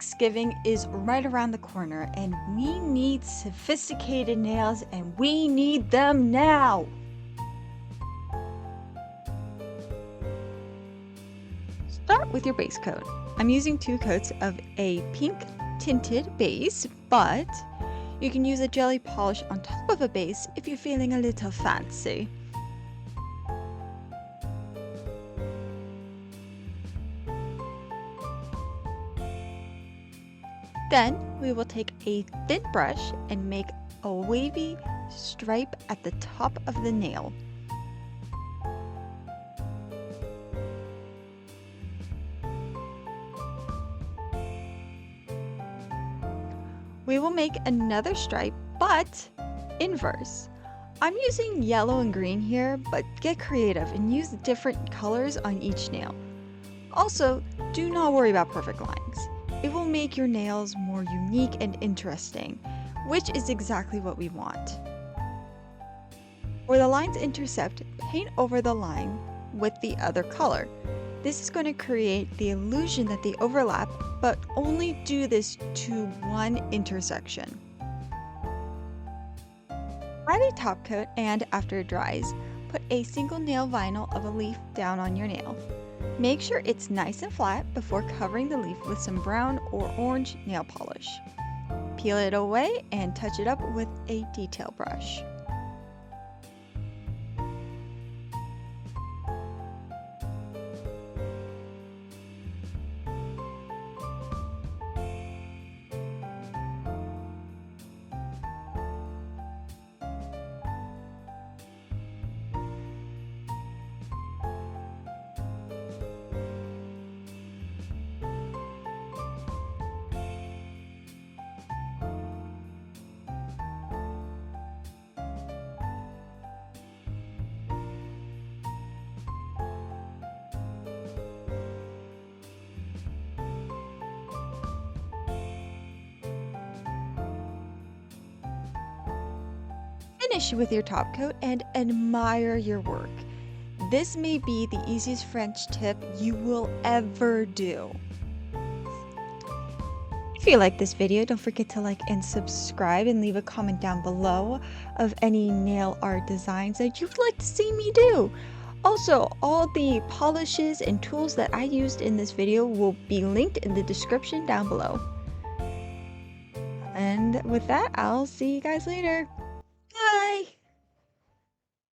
Thanksgiving is right around the corner and we need sophisticated nails and we need them now. Start with your base coat. I'm using 2 coats of a pink tinted base, but you can use a jelly polish on top of a base if you're feeling a little fancy. Then we will take a thin brush and make a wavy stripe at the top of the nail. We will make another stripe, but inverse. I'm using yellow and green here, but get creative and use different colors on each nail. Also, do not worry about perfect lines. It will make your nails more unique and interesting, which is exactly what we want. Where the lines intersect, paint over the line with the other color. This is going to create the illusion that they overlap, but only do this to one intersection. Add a top coat and after it dries, put a single nail vinyl of a leaf down on your nail. Make sure it's nice and flat before covering the leaf with some brown or orange nail polish. Peel it away and touch it up with a detail brush. Finish with your top coat and admire your work. This may be the easiest French tip you will ever do. If you like this video, don't forget to like and subscribe and leave a comment down below of any nail art designs that you'd like to see me do. Also, all the polishes and tools that I used in this video will be linked in the description down below. And with that, I'll see you guys later. Bye!